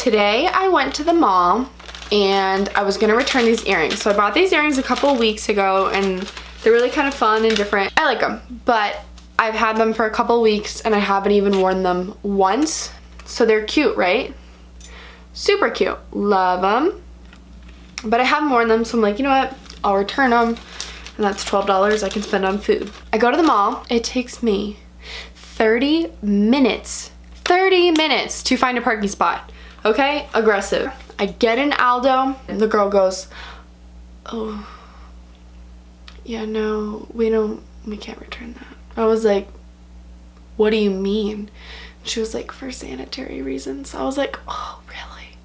today I went to the mall and I was gonna return these earrings. So I bought these earrings a couple of weeks ago and they're really kind of fun and different. I like them, but I've had them for a couple of weeks and I haven't even worn them once. So they're cute, right? Super cute. Love them. But I haven't worn them, so I'm like, you know what? I'll return them. And that's $12 I can spend on food. I go to the mall. It takes me 30 minutes. 30 minutes to find a parking spot. Okay? Aggressive. I get in Aldo and the girl goes, oh, yeah, no, we can't return that. I was like, what do you mean? She was like, for sanitary reasons. I was like, oh, really?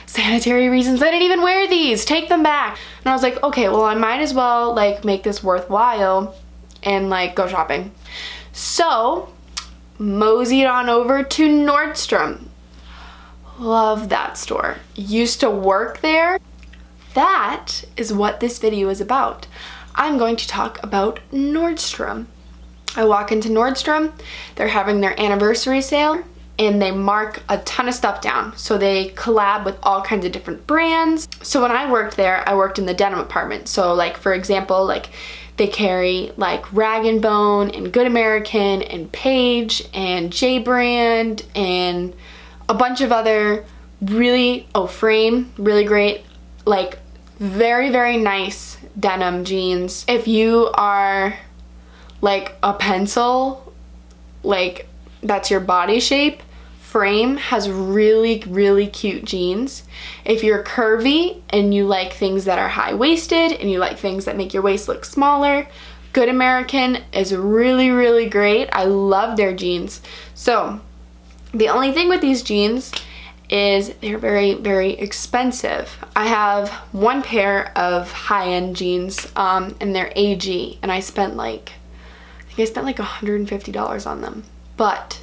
Sanitary reasons? I didn't even wear these. Take them back. And I was like, okay, well, I might as well like make this worthwhile and like go shopping. So, moseyed on over to Nordstrom. Love that store. Used to work there. That is what this video is about. I'm going to talk about Nordstrom. I walk into Nordstrom, they're having their anniversary sale and they mark a ton of stuff down. So they collab with all kinds of different brands. So when I worked there, I worked in the denim department. So like, for example, like they carry like Rag & Bone and Good American and Paige and J Brand and a bunch of other really, Frame, really great, like very, very nice denim jeans. If you are like a pencil, like that's your body shape, Frame has really, really cute jeans. If you're curvy and you like things that are high-waisted and you like things that make your waist look smaller, Good American is really, really great. I love their jeans. So the only thing with these jeans is they're very, very expensive. I have one pair of high-end jeans and they're AG and I spent like $150 on them, but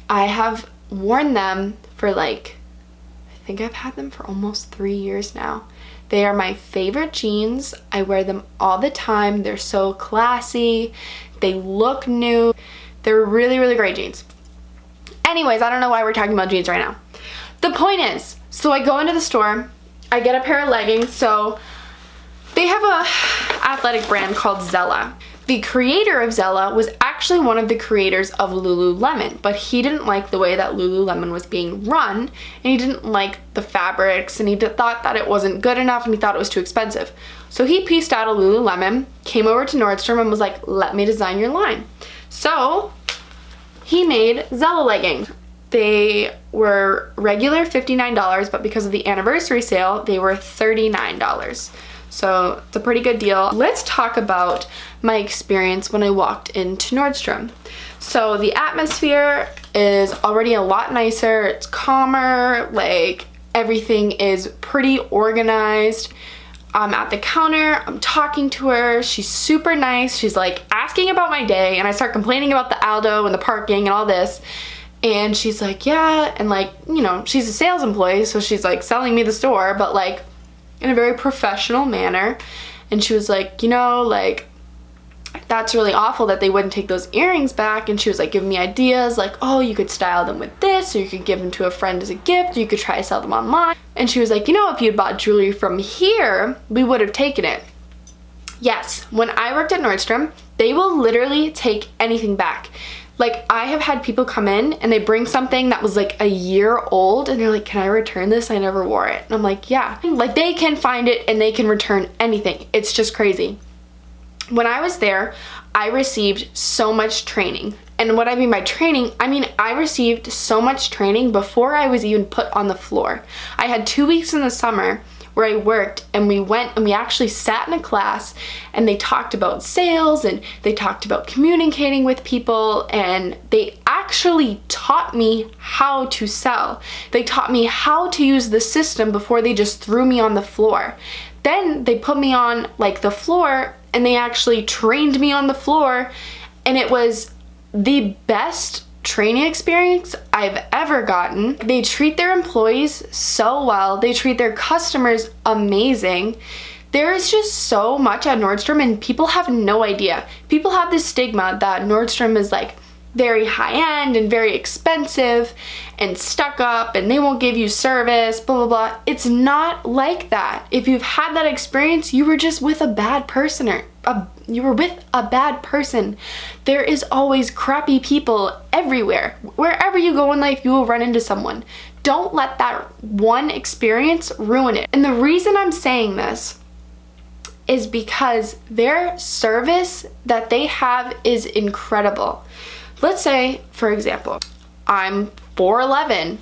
I have worn them for like, I think I've had them for almost 3 years now. They are my favorite jeans. I wear them all the time. They're so classy. They look new. They're really, really great jeans. Anyways, I don't know why we're talking about jeans right now. The point is, so I go into the store, I get a pair of leggings. So they have a athletic brand called Zella. The creator of Zella was actually one of the creators of Lululemon, but he didn't like the way that Lululemon was being run, and he didn't like the fabrics, and he thought that it wasn't good enough, and he thought it was too expensive. So he pieced out a Lululemon, came over to Nordstrom, and was like, let me design your line. So he made Zella leggings. They were regular $59, but because of the anniversary sale, they were $39. So it's a pretty good deal. Let's talk about my experience when I walked into Nordstrom. So the atmosphere is already a lot nicer. It's calmer, like everything is pretty organized. I'm at the counter, I'm talking to her, she's super nice. She's like asking about my day and I start complaining about the Aldo and the parking and all this. And she's like, yeah, and like, you know, she's a sales employee, so she's like selling me the store, but like in a very professional manner. And she was like, you know, like, that's really awful that they wouldn't take those earrings back. And she was like giving me ideas like, oh, you could style them with this, or you could give them to a friend as a gift, or you could try to sell them online. And she was like, you know, if you'd bought jewelry from here, we would have taken it. Yes, when I worked at Nordstrom, they will literally take anything back. Like, I have had people come in and they bring something that was like a year old and they're like, can I return this? I never wore it. And I'm like, yeah. Like, they can find it and they can return anything. It's just crazy. When I was there, I received so much training. And what I mean by training, I mean I received so much training before I was even put on the floor. I had 2 weeks in the summer where I worked and we went and we actually sat in a class and they talked about sales and they talked about communicating with people, and they actually taught me how to sell. They taught me how to use the system before they just threw me on the floor. Then they put me on like the floor and they actually trained me on the floor, and it was the best training experience I've ever gotten. They treat their employees so well. They treat their customers amazing. There is just so much at Nordstrom and people have no idea. People have this stigma that Nordstrom is like very high end and very expensive and stuck up and they won't give you service, blah, blah, blah. It's not like that. If you've had that experience, you were just with a bad person you were with a bad person. There is always crappy people everywhere. Wherever you go in life, you will run into someone. Don't let that one experience ruin it. And the reason I'm saying this is because their service that they have is incredible. Let's say, for example, I'm 4'11"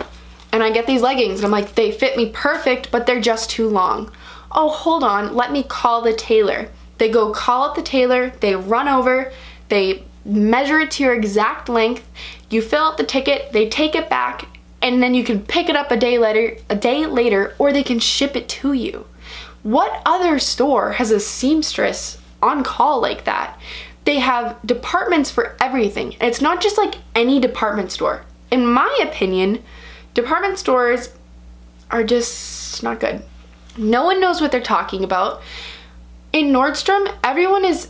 and I get these leggings and I'm like, they fit me perfect, but they're just too long. Oh, hold on, let me call the tailor. They go call up the tailor, they run over, they measure it to your exact length, you fill out the ticket, they take it back, and then you can pick it up a day later, or they can ship it to you. What other store has a seamstress on call like that? They have departments for everything. And it's not just like any department store. In my opinion, department stores are just not good. No one knows what they're talking about. In Nordstrom, everyone is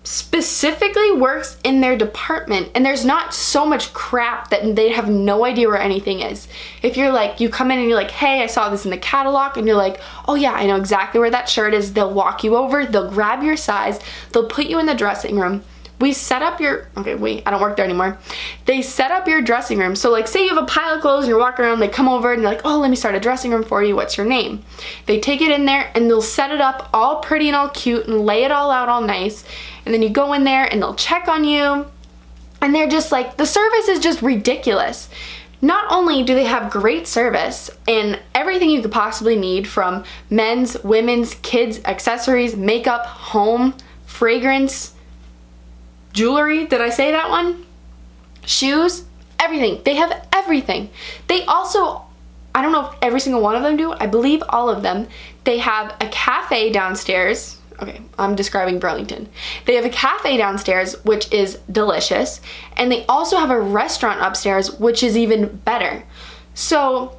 specifically works in their department, and there's not so much crap that they have no idea where anything is. If you're like, you come in and you're like, hey, I saw this in the catalog, and you're like, oh yeah, I know exactly where that shirt is, they'll walk you over, they'll grab your size, they'll put you in the dressing room. We set up your, okay, wait, I don't work there anymore. They set up your dressing room. So like, say you have a pile of clothes and you're walking around, they come over and you're like, oh, let me start a dressing room for you. What's your name? They take it in there and they'll set it up all pretty and all cute and lay it all out all nice. And then you go in there and they'll check on you. And they're just like, the service is just ridiculous. Not only do they have great service and everything you could possibly need, from men's, women's, kids, accessories, makeup, home, fragrance, jewelry, did I say that one? Shoes, everything. They have everything. They also, I don't know if every single one of them do, I believe all of them, they have a cafe downstairs. Okay, I'm describing Burlington. They have a cafe downstairs, which is delicious, and they also have a restaurant upstairs, which is even better. So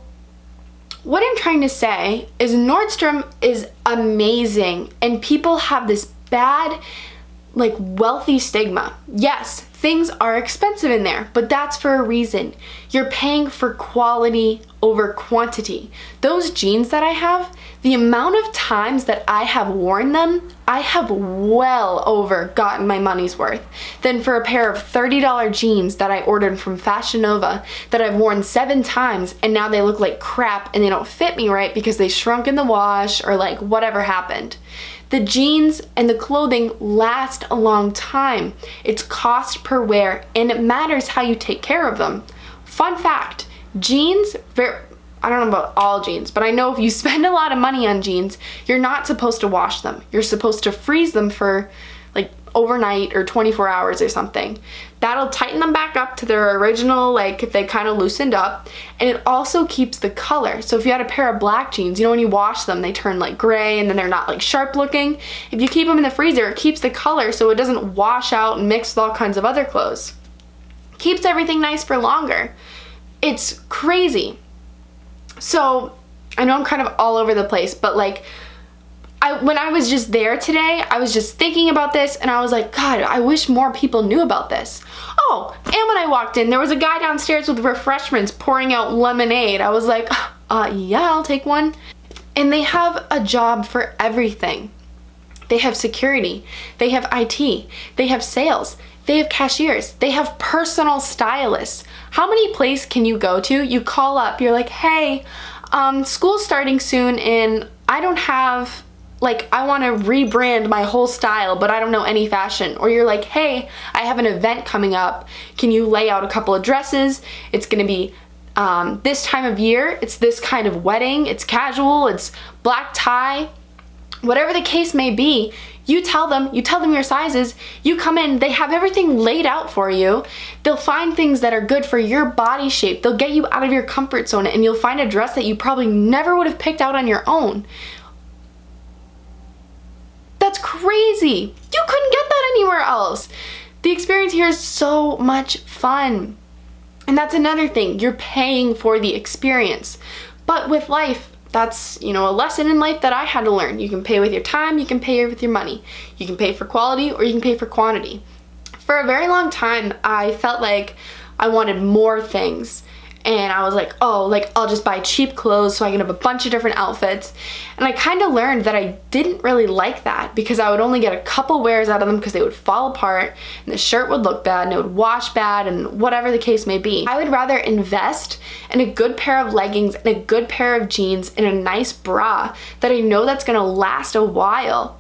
what I'm trying to say is Nordstrom is amazing, and people have this bad, like, wealthy stigma. Yes, things are expensive in there, but that's for a reason. You're paying for quality over quantity. Those jeans that I have, the amount of times that I have worn them, I have well over gotten my money's worth than for a pair of $30 jeans that I ordered from Fashion Nova that I've worn 7 times and now they look like crap and they don't fit me right because they shrunk in the wash or like whatever happened. The jeans and the clothing last a long time. It's cost per wear, and it matters how you take care of them. Fun fact, jeans, I don't know about all jeans, but I know if you spend a lot of money on jeans, you're not supposed to wash them. You're supposed to freeze them for like overnight or 24 hours or something. That'll tighten them back up to their original, like if they kind of loosened up, and it also keeps the color. So if you had a pair of black jeans, you know, when you wash them, they turn like gray and then they're not like sharp looking. If you keep them in the freezer, it keeps the color so it doesn't wash out and mix with all kinds of other clothes. Keeps everything nice for longer. It's crazy. So I know I'm kind of all over the place, but like, when I was just there today, I was just thinking about this and I was like, God, I wish more people knew about this. Oh, and when I walked in, there was a guy downstairs with refreshments pouring out lemonade. I was like, yeah, I'll take one. And they have a job for everything. They have security, they have IT, they have sales, they have cashiers, they have personal stylists. How many places can you go to? You call up, you're like, hey, school's starting soon and I don't have, like, I want to rebrand my whole style, but I don't know any fashion. Or you're like, hey, I have an event coming up. Can you lay out a couple of dresses? It's going to be this time of year. It's this kind of wedding. It's casual. It's black tie. Whatever the case may be, you tell them your sizes. You come in, they have everything laid out for you. They'll find things that are good for your body shape. They'll get you out of your comfort zone and you'll find a dress that you probably never would have picked out on your own. That's crazy. You couldn't get that anywhere else. The experience here is so much fun. And that's another thing. You're paying for the experience. But with life, that's, you know, a lesson in life that I had to learn. You can pay with your time, you can pay with your money. You can pay for quality or you can pay for quantity. For a very long time, I felt like I wanted more things. And I was like, oh, like I'll just buy cheap clothes so I can have a bunch of different outfits. And I kind of learned that I didn't really like that because I would only get a couple wears out of them because they would fall apart and the shirt would look bad and it would wash bad and whatever the case may be. I would rather invest in a good pair of leggings and a good pair of jeans and a nice bra that I know that's gonna last a while.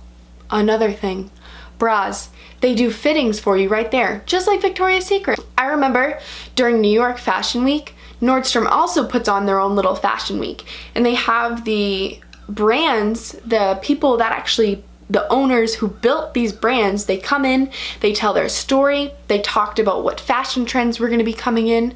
Another thing, bras. They do fittings for you right there, just like Victoria's Secret. I remember during New York Fashion Week, Nordstrom also puts on their own little fashion week, and they have the brands, the people that actually, the owners who built these brands, they come in, they tell their story, they talked about what fashion trends were going to be coming in.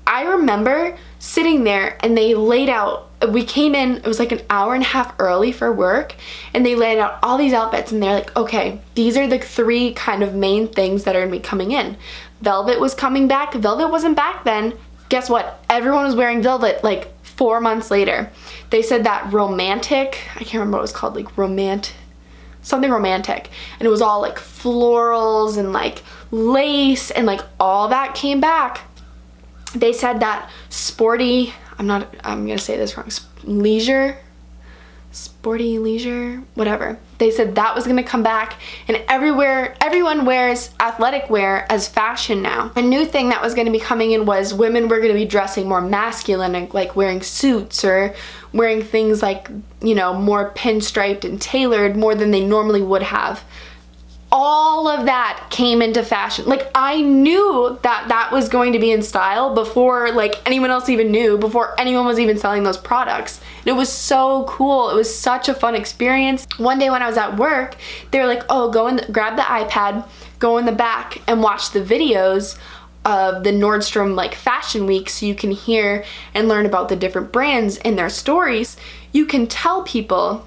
I remember sitting there and they laid out, we came in, it was like an hour and a half early for work, and they laid out all these outfits and they're like, okay, these are the 3 kind of main things that are going to be coming in. Velvet was coming back. Velvet wasn't back then. Guess what? Everyone was wearing velvet like 4 months later. They said that romantic, I can't remember what it was called, like something romantic. And it was all like florals and like lace and like all that came back. They said that sporty, I'm gonna say this wrong, sporty leisure, whatever. They said that was gonna come back, and everyone wears athletic wear as fashion now. A new thing that was gonna be coming in was women were gonna be dressing more masculine and like wearing suits or wearing things like, you know, more pinstriped and tailored more than they normally would have. All of that came into fashion. Like, I knew that that was going to be in style before like anyone else even knew, before anyone was even selling those products. And it was so cool. It was such a fun experience. One day when I was at work, they were like, oh, grab the iPad, go in the back and watch the videos of the Nordstrom like fashion week so you can hear and learn about the different brands and their stories. You can tell people,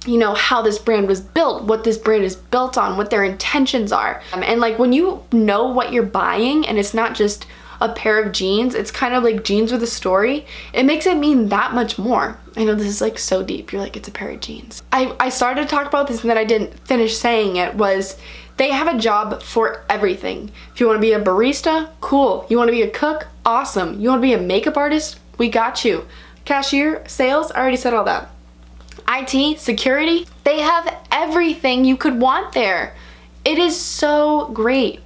you know, how this brand was built, what this brand is built on, what their intentions are. And like when you know what you're buying and it's not just a pair of jeans, it's kind of like jeans with a story, it makes it mean that much more. I know this is like so deep, you're like, it's a pair of jeans. I started to talk about this and then I didn't finish saying it, was they have a job for everything. If you want to be a barista, cool. You want to be a cook, awesome. You want to be a makeup artist, we got you. Cashier, sales, I already said all that. IT, security, they have everything you could want there. It is so great.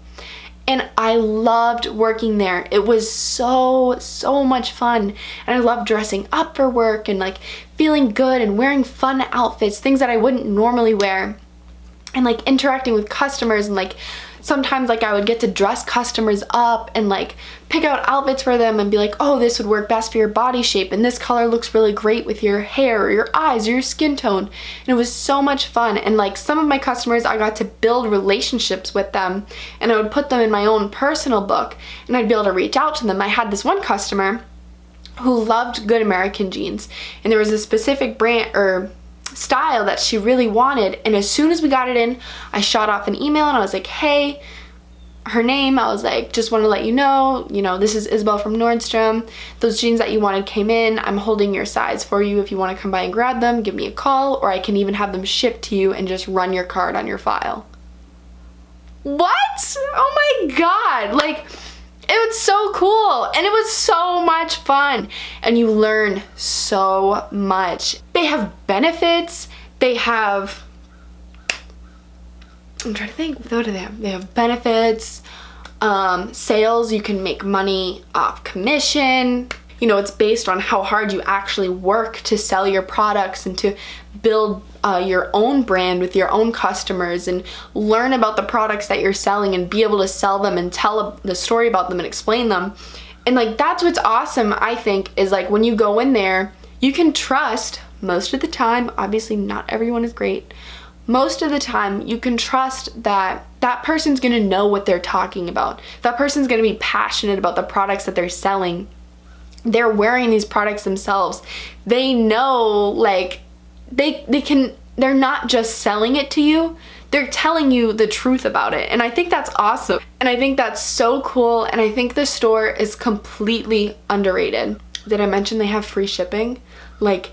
And I loved working there. It was so much fun. And I loved dressing up for work and like feeling good and wearing fun outfits, things that I wouldn't normally wear. And like interacting with customers and like sometimes like I would get to dress customers up and like pick out outfits for them and be like, oh, this would work best for your body shape and this color looks really great with your hair or your eyes or your skin tone. And it was so much fun. And like some of my customers, I got to build relationships with them and I would put them in my own personal book and I'd be able to reach out to them. I had this one customer who loved good American jeans, and there was a specific brand or style that she really wanted, and as soon as we got it in, I shot off an email and I was like, hey, her name, I was like, just want to let you know, this is Isabel from Nordstrom. Those jeans that you wanted came in. I'm holding your size for you. If you want to come by and grab them, give me a call, or I can even have them shipped to you and just run your card on your file. What? Oh my god, like, it was so cool and it was so much fun and you learn so much. They have benefits, they have, I'm trying to think, what do they have? They have benefits, sales, you can make money off commission. It's based on how hard you actually work to sell your products and to build your own brand with your own customers and learn about the products that you're selling and be able to sell them and tell the story about them and explain them. And like, that's what's awesome, I think, is like when you go in there, you can trust most of the time, obviously not everyone is great, most of the time you can trust that that person's gonna know what they're talking about. That person's gonna be passionate about the products that they're selling. They're wearing these products themselves. They know, like, they're not just selling it to you, they're telling you the truth about it. And I think that's awesome. And I think that's so cool. And I think the store is completely underrated. Did I mention they have free shipping? Like,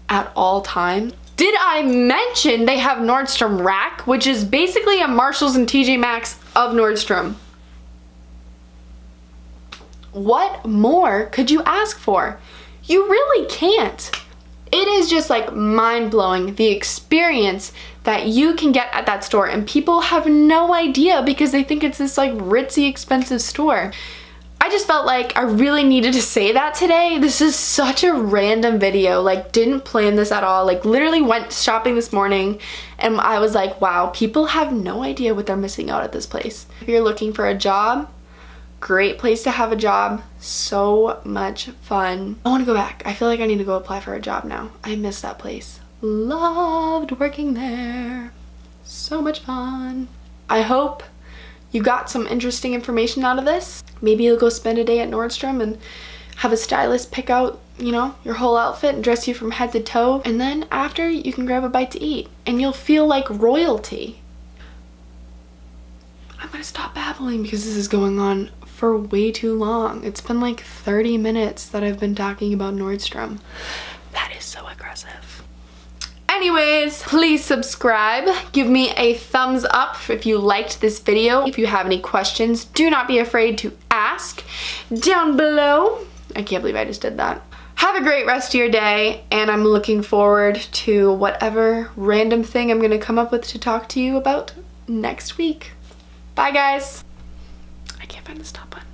at all times? Did I mention they have Nordstrom Rack, which is basically a Marshalls and TJ Maxx of Nordstrom. What more could you ask for? You really can't. It is just like mind-blowing, the experience that you can get at that store, and people have no idea because they think it's this like ritzy, expensive store. I just felt like I really needed to say that today. This is such a random video, like didn't plan this at all, like literally went shopping this morning and I was like, wow, people have no idea what they're missing out at this place. If you're looking for a job, great place to have a job, so much fun. I want to go back. I feel like I need to go apply for a job now. I miss that place. Loved working there. So much fun. I hope you got some interesting information out of this. Maybe you'll go spend a day at Nordstrom and have a stylist pick out, you know, your whole outfit and dress you from head to toe. And then after, you can grab a bite to eat and you'll feel like royalty. I'm gonna stop babbling because this is going on for way too long. It's been like 30 minutes that I've been talking about Nordstrom. That is so aggressive. Anyways, please subscribe. Give me a thumbs up if you liked this video. If you have any questions, do not be afraid to ask down below. I can't believe I just did that. Have a great rest of your day, and I'm looking forward to whatever random thing I'm gonna come up with to talk to you about next week. Bye, guys. I can't find the stop button.